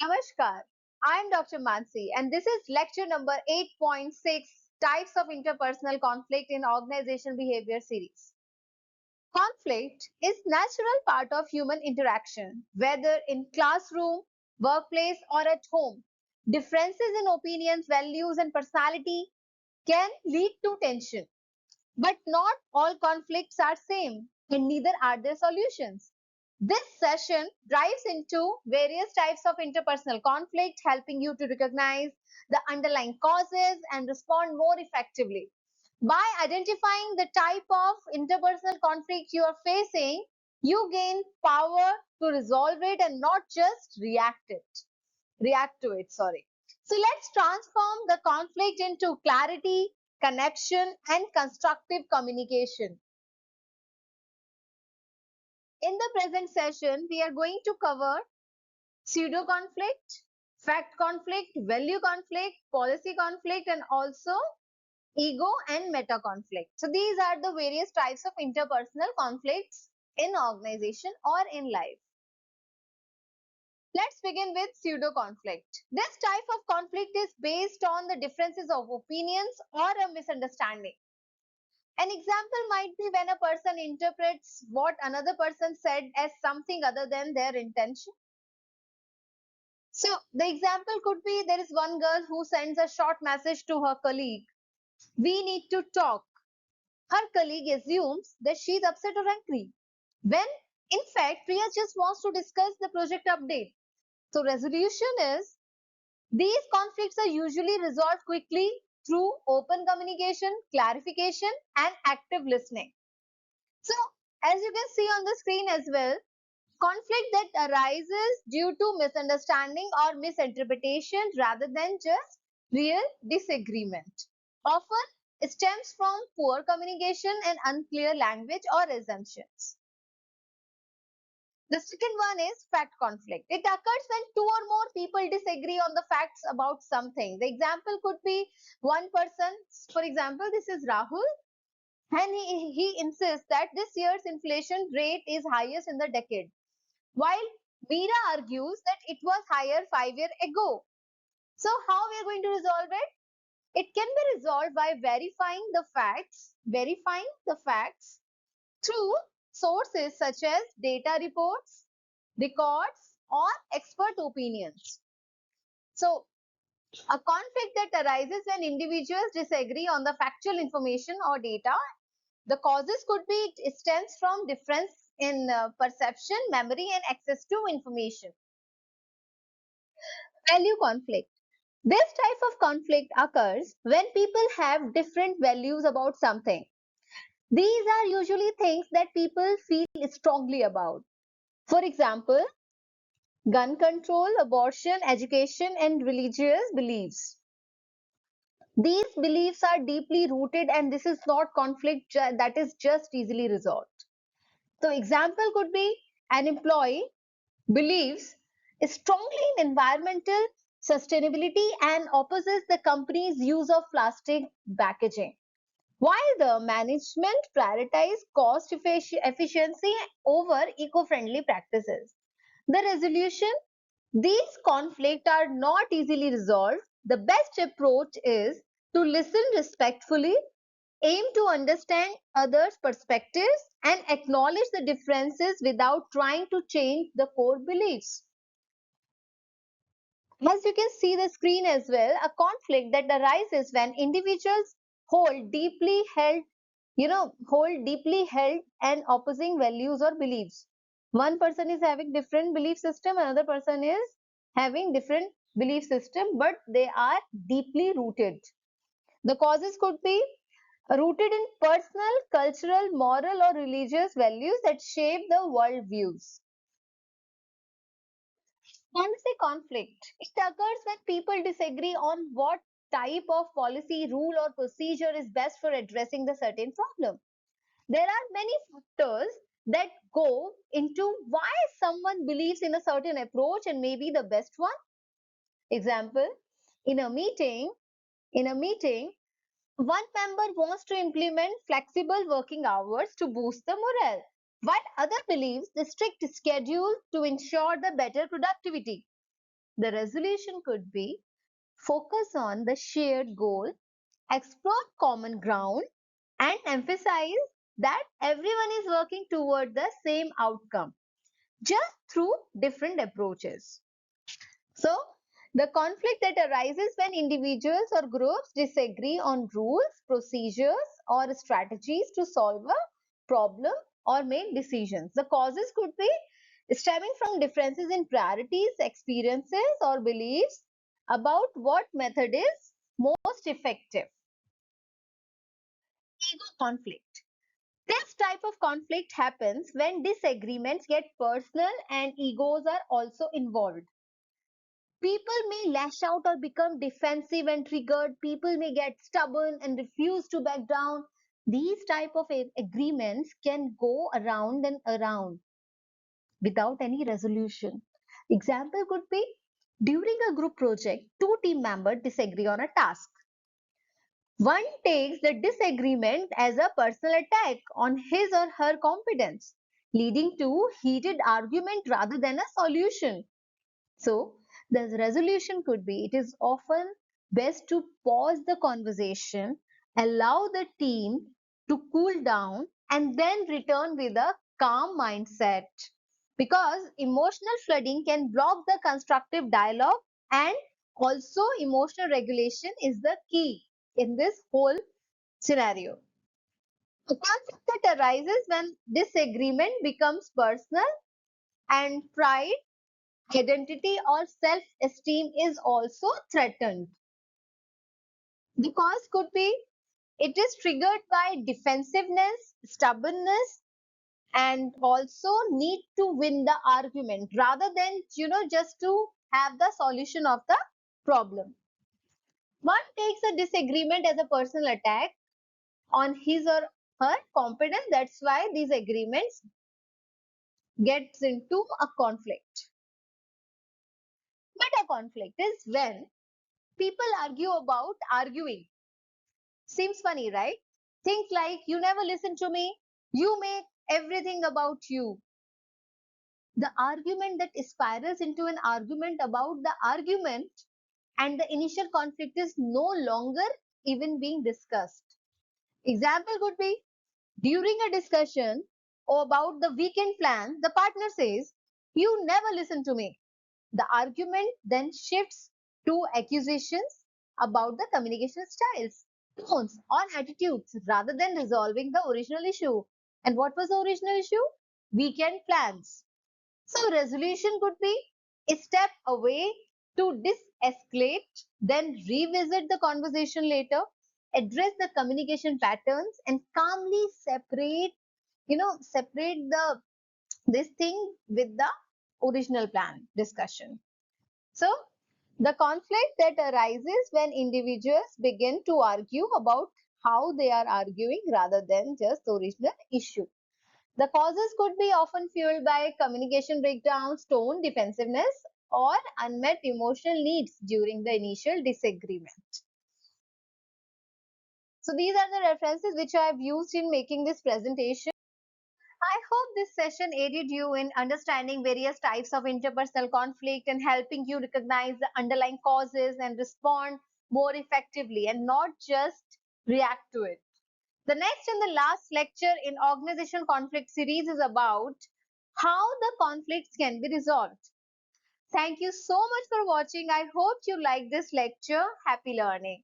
Namaskar, I am Dr. Mansi and this is lecture number 8.6 Types of Interpersonal Conflict in Organizational Behavior series. Conflict is natural part of human interaction, whether in classroom, workplace or at home. Differences in opinions, values and personality can lead to tension. But not all conflicts are same and neither are their solutions. This session dives into various types of interpersonal conflict, helping you to recognize the underlying causes and respond more effectively. By identifying the type of interpersonal conflict you are facing, you gain power to resolve it and not just react to it, sorry. So let's transform the conflict into clarity, connection, and constructive communication. In the present session, we are going to cover pseudo conflict, fact conflict, value conflict, policy conflict, and also ego and meta conflict. So these are the various types of interpersonal conflicts in organization or in life. Let's begin with pseudo conflict. This type of conflict is based on the differences of opinions or a misunderstanding. An example might be when a person interprets what another person said as something other than their intention. So the example could be there is one girl who sends a short message to her colleague. We need to talk. Her colleague assumes that she is upset or angry. When in fact Priya just wants to discuss the project update. So resolution is these conflicts are usually resolved quickly through open communication, clarification and active listening. So as you can see on the screen as well, conflict that arises due to misunderstanding or misinterpretation rather than just real disagreement often stems from poor communication and unclear language or assumptions. The second one is fact conflict. It occurs when two or more people disagree on the facts about something. The example could be one person, for example, this is Rahul, and he insists that this year's inflation rate is highest in the decade, while Meera argues that it was higher 5 years ago. So how we are going to resolve it? It can be resolved by verifying the facts through sources such as data reports, records, or expert opinions. So a conflict that arises when individuals disagree on the factual information or data. The causes could be it stems from difference in perception, memory, and access to information. Value conflict. This type of conflict occurs when people have different values about something. These are usually things that people feel strongly about. For example, gun control, abortion, education, and religious beliefs. These beliefs are deeply rooted, and this is not conflict that is just easily resolved. So, example could be an employee believes strongly in environmental sustainability and opposes the company's use of plastic packaging, while the management prioritize cost efficiency over eco-friendly practices. The resolution, these conflicts are not easily resolved. The best approach is to listen respectfully, aim to understand others' perspectives, and acknowledge the differences without trying to change the core beliefs. As you can see the screen as well, a conflict that arises when individuals hold deeply held, hold deeply held and opposing values or beliefs. One person is having different belief system, another person is having different belief system, but they are deeply rooted. The causes could be rooted in personal, cultural, moral, or religious values that shape the world views. Policy conflict. It occurs when people disagree on what type of policy, rule, or procedure is best for addressing the certain problem. There are many factors that go into why someone believes in a certain approach and may be the best one. Example, in a meeting, in a meeting, one member wants to implement flexible working hours to boost the morale, while other believes the strict schedule to ensure the better productivity. The resolution could be focus on the shared goal, explore common ground, and emphasize that everyone is working toward the same outcome, just through different approaches. So, the conflict that arises when individuals or groups disagree on rules, procedures, or strategies to solve a problem or make decisions. The causes could be stemming from differences in priorities, experiences, or beliefs about what method is most effective. Ego conflict. This type of conflict happens when disagreements get personal and egos are also involved. People may lash out or become defensive and triggered. People may get stubborn and refuse to back down. These type of agreements can go around and around without any resolution. Example could be during a group project, two team members disagree on a task. One takes the disagreement as a personal attack on his or her competence, leading to heated argument rather than a solution. So, the resolution could be it is often best to pause the conversation, allow the team to cool down, and then return with a calm mindset. Because emotional flooding can block the constructive dialogue, and also emotional regulation is the key in this whole scenario. A conflict that arises when disagreement becomes personal and pride, identity, or self-esteem is also threatened. The cause could be it is triggered by defensiveness, stubbornness, and also need to win the argument rather than just to have the solution of the problem. One takes a disagreement as a personal attack on his or her competence. That's why these agreements gets into a conflict. Meta conflict is when people argue about arguing. Seems funny, right? Things like, you never listen to me, you make everything about you. The argument that spirals into an argument about the argument, and the initial conflict is no longer even being discussed. Example could be during a discussion about the weekend plan, the partner says, you never listen to me. The argument then shifts to accusations about the communication styles, tones, or attitudes rather than resolving the original issue. And what was the original issue? Weekend plans. So, resolution could be a step away to de-escalate, then revisit the conversation later, address the communication patterns, and calmly separate this thing with the original plan discussion. So, the conflict that arises when individuals begin to argue about how they are arguing rather than just the original issue. The causes could be often fueled by communication breakdowns, tone defensiveness, or unmet emotional needs during the initial disagreement. So, these are the references which I have used in making this presentation. I hope this session aided you in understanding various types of interpersonal conflict and helping you recognize the underlying causes and respond more effectively and not just react to it. The next and the last lecture in organizational conflict series is about how the conflicts can be resolved. Thank you so much for watching. I hope you like this lecture. Happy learning.